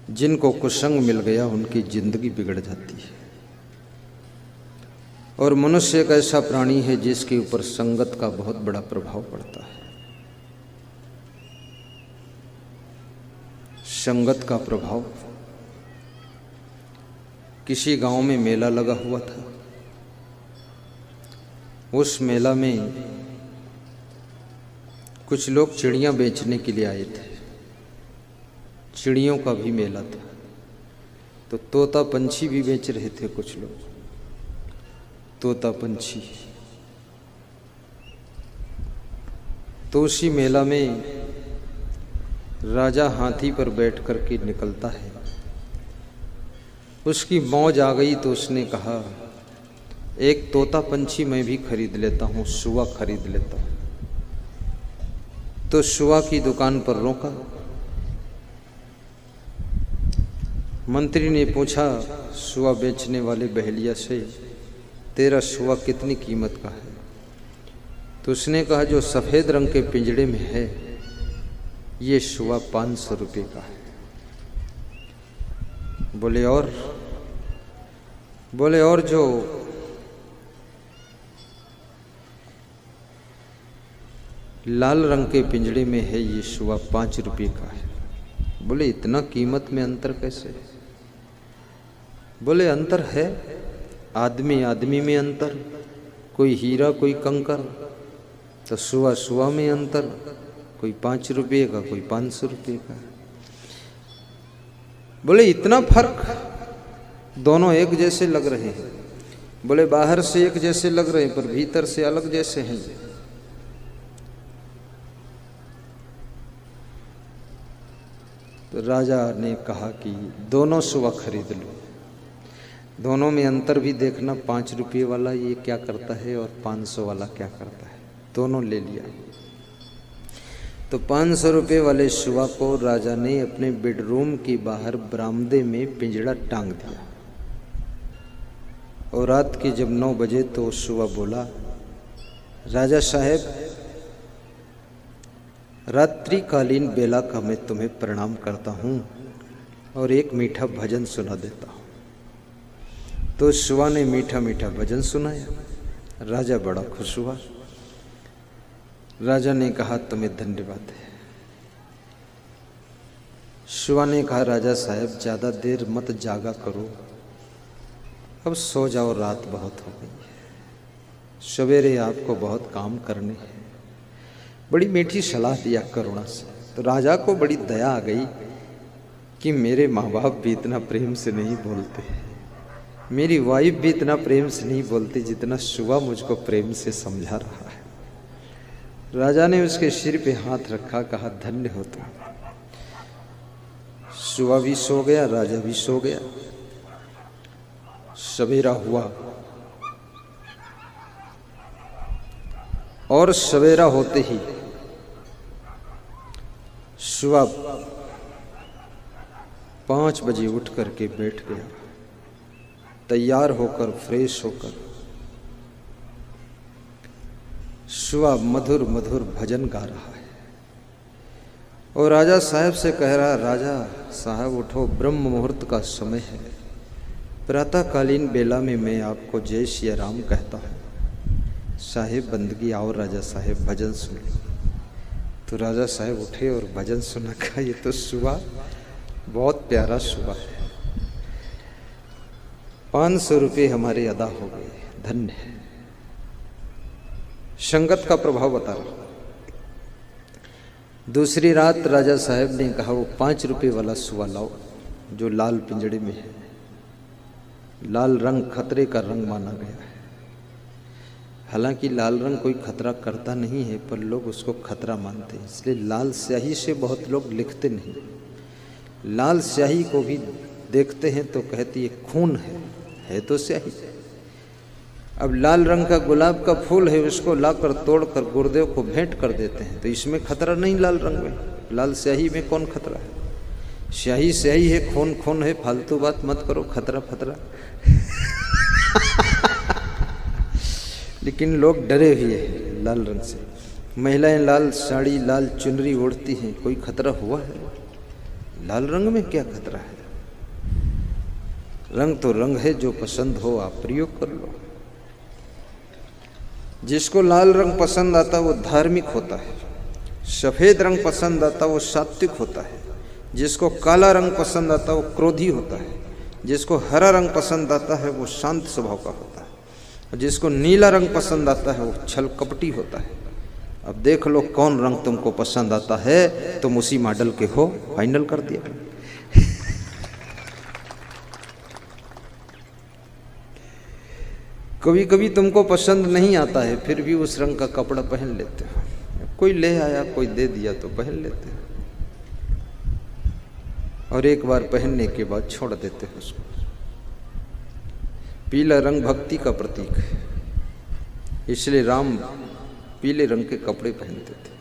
जिनको कुसंग मिल गया उनकी जिंदगी बिगड़ जाती है। और मनुष्य एक ऐसा प्राणी है जिसके ऊपर संगत का बहुत बड़ा प्रभाव पड़ता है। संगत का प्रभाव। किसी गांव में मेला लगा हुआ था। उस मेला में कुछ लोग चिड़ियां बेचने के लिए आए थे। चिड़ियों का भी मेला था, तो तोता पंछी भी बेच रहे थे कुछ लोग, तोता पंछी। तो उसी मेला में राजा हाथी पर बैठ कर के निकलता है। उसकी मौज आ गई तो उसने कहा, एक तोता पंछी मैं भी खरीद लेता हूँ, सुआ खरीद लेता हूँ। तो सुआ की दुकान पर रोका। मंत्री ने पूछा सुआ बेचने वाले बहेलिया से, तेरा सुआ कितनी कीमत का है? तो उसने कहा, जो सफ़ेद रंग के पिंजड़े में है ये सुआ 500 रुपये का है। बोले और जो लाल रंग के पिंजड़े में है ये सुआ 5 रुपये का है। बोले इतना कीमत में अंतर कैसे? बोले अंतर है, आदमी आदमी में अंतर, कोई हीरा कोई कंकर। तो सुआ सुआ में अंतर, कोई 5 रुपये का कोई 500 रुपये का। बोले इतना फर्क, दोनों एक जैसे लग रहे हैं। बोले बाहर से एक जैसे लग रहे हैं पर भीतर से अलग जैसे हैं। तो राजा ने कहा कि दोनों सुआ खरीद लो, दोनों में अंतर भी देखना, 5 रुपये वाला ये क्या करता है और 500 वाला क्या करता है। दोनों ले लिया। तो 500 रुपये वाले सुआ को राजा ने अपने बेडरूम के बाहर बरामदे में पिंजड़ा टांग दिया। और रात के जब 9 बजे तो सुआ बोला, राजा साहब रात्रिकालीन बेला का मैं तुम्हें प्रणाम करता हूँ और एक मीठा भजन सुना देता हूँ। तो सुआ ने मीठा मीठा भजन सुनाया। राजा बड़ा खुश हुआ। राजा ने कहा, तुम्हें धन्यवाद है। सुआ ने कहा, राजा साहब ज़्यादा देर मत जागा करो, अब सो जाओ, रात बहुत हो गई है, सवेरे आपको बहुत काम करने हैं। बड़ी मीठी सलाह दिया करुणा से। तो राजा को बड़ी दया आ गई कि मेरे माँ बाप भी इतना प्रेम से नहीं बोलते, मेरी वाइफ भी इतना प्रेम से नहीं बोलती जितना सुआ मुझको प्रेम से समझा रहा है। राजा ने उसके सिर पे हाथ रखा, कहा धन्य हो तुम। सुआ भी सो गया, राजा भी सो गया। सवेरा हुआ और सवेरा होते ही सुआ 5 बजे उठ करके बैठ गया, तैयार होकर फ्रेश होकर। सुआ मधुर मधुर भजन गा रहा है और राजा साहब से कह रहा, राजा साहब उठो, ब्रह्म मुहूर्त का समय है, प्रातःकालीन बेला में मैं आपको जय श्री राम कहता हूँ। साहेब बंदगी आओ, राजा साहेब भजन सुन लो। तो राजा साहब उठे और भजन सुना। कहा ये तो सुआ बहुत प्यारा सुआ है, 500 रुपये हमारे अदा हो गए, धन्य है। संगत का प्रभाव बता रहा। दूसरी रात राजा साहब ने कहा, वो 5 रुपये वाला सुआ लाओ जो लाल पिंजड़े में है। लाल रंग खतरे का रंग माना गया है। हालांकि लाल रंग कोई खतरा करता नहीं है, पर लोग उसको खतरा मानते हैं, इसलिए लाल स्याही से बहुत लोग लिखते नहीं। लाल स्याही को भी देखते हैं तो कहती है खून है तो स्याही। अब लाल रंग का गुलाब का फूल है, उसको लाकर तोड़कर गुरुदेव को भेंट कर देते हैं, तो इसमें खतरा नहीं। लाल रंग में, लाल स्याही में कौन खतरा है? स्याही स्याही है, खून खून है, फालतू बात मत करो, खतरा फतरा। लेकिन लोग डरे हुए हैं लाल रंग से। महिलाएं लाल साड़ी लाल चुनरी ओढ़ती हैं, कोई खतरा हुआ है? लाल रंग में क्या खतरा है? रंग तो रंग है, जो पसंद हो आप प्रयोग कर लो। जिसको लाल रंग पसंद आता वो धार्मिक होता है, सफेद रंग पसंद आता वो सात्विक होता है, जिसको काला रंग पसंद आता वो क्रोधी होता है, जिसको हरा रंग पसंद आता है वो शांत स्वभाव का होता है, और जिसको नीला रंग पसंद आता है वो छल कपटी होता है। अब देख लो कौन रंग तुमको पसंद आता है, तुम उसी मॉडल के हो, फाइनल कर दिया। कभी कभी तुमको पसंद नहीं आता है, फिर भी उस रंग का कपड़ा पहन लेते हो। कोई ले आया, कोई दे दिया तो पहन लेते हो, और एक बार पहनने के बाद छोड़ देते हो उसको। पीला रंग भक्ति का प्रतीक है, इसलिए राम पीले रंग के कपड़े पहनते थे।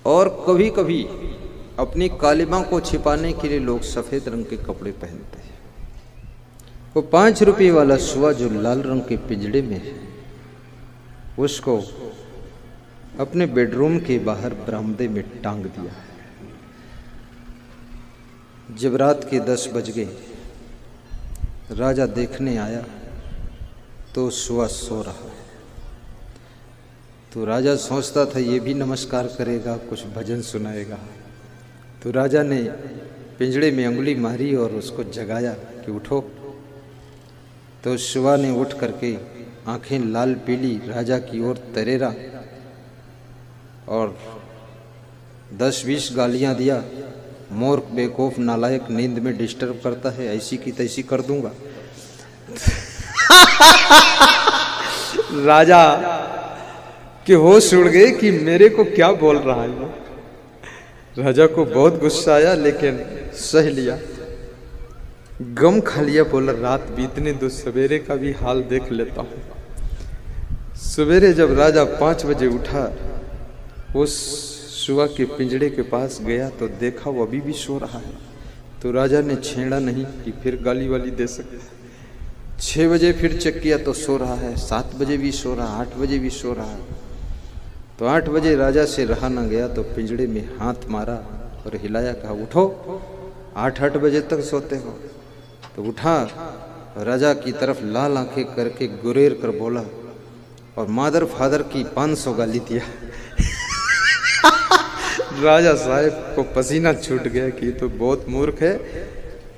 और कभी कभी अपनी कालिमा को छिपाने के लिए लोग सफेद रंग के कपड़े पहनते हैं। वो 5 रुपये वाला सुआ जो लाल रंग के पिंजड़े में है, उसको अपने बेडरूम के बाहर बरामदे में टांग दिया। जब रात के 10 बज गए, राजा देखने आया तो सुआ सो रहा है। तो राजा सोचता था ये भी नमस्कार करेगा, कुछ भजन सुनाएगा। तो राजा ने पिंजड़े में अंगुली मारी और उसको जगाया कि उठो। तो सुआ ने उठ करके आंखें लाल पीली राजा की ओर तरेरा और 10-20 गालियां दिया। मूर्ख, बेवकूफ, नालायक, नींद में डिस्टर्ब करता है, ऐसी की तैसी कर दूंगा। राजा के होश उड़ गए कि मेरे को क्या बोल रहा है। राजा को बहुत गुस्सा आया, लेकिन सह लिया, गम खा लिया। बोला रात बीतने दो, सवेरे का भी हाल देख लेता हूँ। सवेरे जब राजा 5 बजे उठा, उस सुआ के पिंजड़े के पास गया तो देखा वो अभी भी सो रहा है। तो राजा ने छेड़ा नहीं कि फिर गाली वाली दे सकते। 6 बजे फिर चेक किया तो सो रहा है, 7 बजे भी सो रहा, 8 बजे भी सो रहा है। तो 8 बजे राजा से रहा न गया तो पिंजड़े में हाथ मारा और हिलाया, कहा उठो, 8 बजे तक सोते हो। तो उठा, राजा की तरफ लाल आंखें करके गुरेर कर बोला और मादर फादर की 500 गाली दिया। राजा साहब को पसीना छूट गया कि ये तो बहुत मूर्ख है।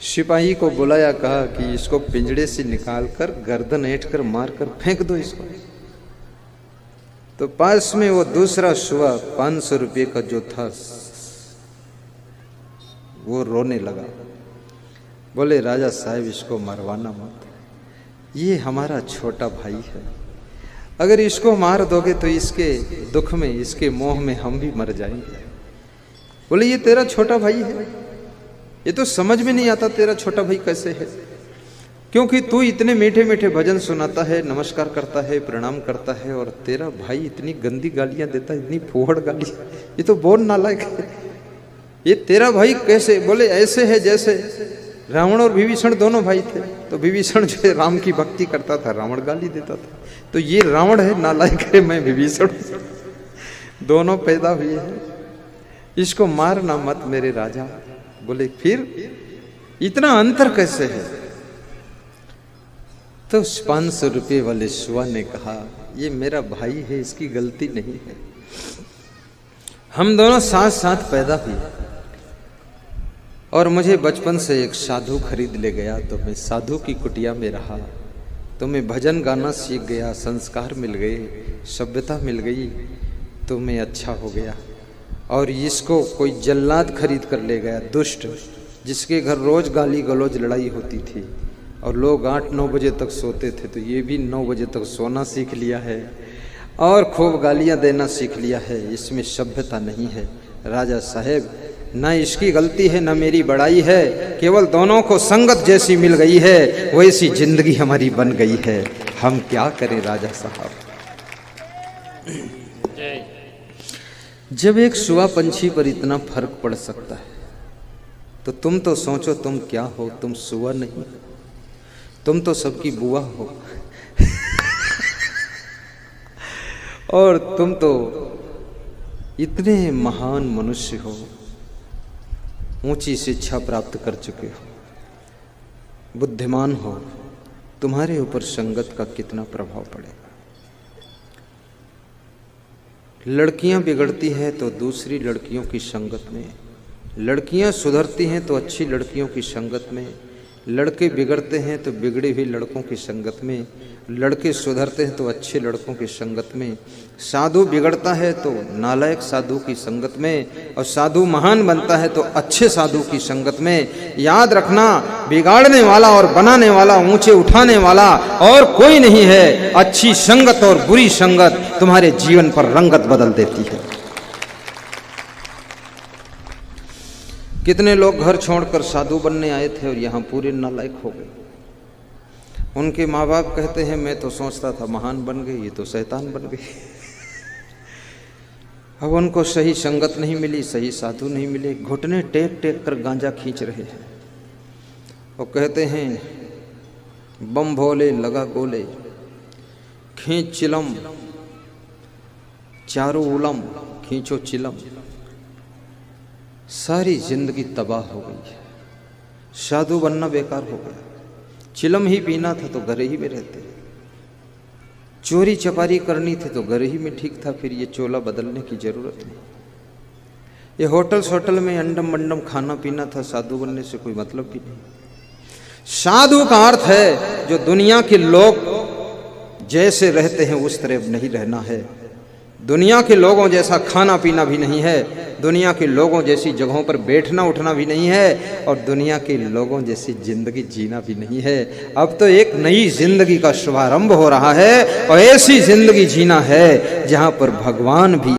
सिपाही को बुलाया, कहा कि इसको पिंजड़े से निकालकर गर्दन ऐंठ कर मार कर फेंक दो इसको। तो पास में वो दूसरा सुआ 500 रुपये का जो था वो रोने लगा। बोले राजा साहब इसको मरवाना मत, ये हमारा छोटा भाई है, अगर इसको मार दोगे तो इसके दुख में, इसके मोह में हम भी मर जाएंगे। बोले ये तेरा छोटा भाई है, ये तो समझ में नहीं आता तेरा छोटा भाई कैसे है, क्योंकि तू इतने मीठे मीठे भजन सुनाता है, नमस्कार करता है, प्रणाम करता है, और तेरा भाई इतनी गंदी गालियां देता है, इतनी फूहड़ गाली, ये तो बहुत नालायक है। ये तेरा भाई कैसे? बोले ऐसे है जैसे रावण और विभीषण दोनों भाई थे। तो विभीषण जो है राम की भक्ति करता था, रावण गाली देता था। तो ये रावण है, नालायक है, मैं विभीषण, दोनों पैदा हुए हैं, इसको मारना मत मेरे राजा। बोले फिर इतना अंतर कैसे है? तो 500 रुपये वाले सुआ ने कहा ये मेरा भाई है, इसकी गलती नहीं है, हम दोनों साथ साथ पैदा हुए और मुझे बचपन से एक साधु खरीद ले गया, तो मैं साधु की कुटिया में रहा, तो मैं भजन गाना सीख गया, संस्कार मिल गए, सभ्यता मिल गई, तो मैं अच्छा हो गया। और इसको कोई जल्लाद खरीद कर ले गया, दुष्ट, जिसके घर रोज गाली गलौज लड़ाई होती थी और लोग 8-9 बजे तक सोते थे, तो ये भी 9 बजे तक सोना सीख लिया है और खूब गालियां देना सीख लिया है। इसमें सभ्यता नहीं है। राजा साहेब, न इसकी गलती है न मेरी बड़ाई है, केवल दोनों को संगत जैसी मिल गई है, वैसी जिंदगी हमारी बन गई है, हम क्या करें राजा साहब। जब एक सुआ पंछी पर इतना फर्क पड़ सकता है, तो तुम तो सोचो तुम क्या हो, तुम सुआ नहीं, तुम तो सबकी बुआ हो। और तुम तो इतने महान मनुष्य हो, ऊंची शिक्षा प्राप्त कर चुके हो, बुद्धिमान हो, तुम्हारे ऊपर संगत का कितना प्रभाव पड़ेगा। लड़कियां बिगड़ती हैं तो दूसरी लड़कियों की संगत में, लड़कियां सुधरती हैं तो अच्छी लड़कियों की संगत में, लड़के बिगड़ते हैं तो बिगड़े हुए लड़कों की संगत में, लड़के सुधरते हैं तो अच्छे लड़कों की संगत में, साधु बिगड़ता है तो नालायक साधु की संगत में, और साधु महान बनता है तो अच्छे साधु की संगत में। याद रखना, बिगाड़ने वाला और बनाने वाला, ऊंचे उठाने वाला और कोई नहीं है। अच्छी संगत और बुरी संगत तुम्हारे जीवन पर रंगत बदल देती है। कितने लोग घर छोड़कर साधु बनने आए थे और यहाँ पूरे नालायक हो गए। उनके माँ बाप कहते हैं मैं तो सोचता था महान बन गए, ये तो शैतान बन गए। अब उनको सही संगत नहीं मिली, सही साधु नहीं मिले, घुटने टेक टेक कर गांजा खींच रहे हैं। वो कहते हैं बम भोले लगा गोले, खींच चिलम चारों उलम, खींचो चिलम। सारी जिंदगी तबाह हो गई है। साधु बनना बेकार हो गया। चिलम ही पीना था तो घर ही में रहते, चोरी चपारी करनी थी तो घर ही में ठीक था, फिर ये चोला बदलने की जरूरत नहीं। ये होटल में अंडम मंडम खाना पीना था, साधु बनने से कोई मतलब भी नहीं। साधु का अर्थ है जो दुनिया के लोग जैसे रहते हैं उस तरह नहीं रहना है। दुनिया के लोगों जैसा खाना पीना भी नहीं है, दुनिया के लोगों जैसी जगहों पर बैठना उठना भी नहीं है, और दुनिया के लोगों जैसी जिंदगी जीना भी नहीं है। अब तो एक नई जिंदगी का शुभारंभ हो रहा है, और ऐसी जिंदगी जीना है जहां पर भगवान भी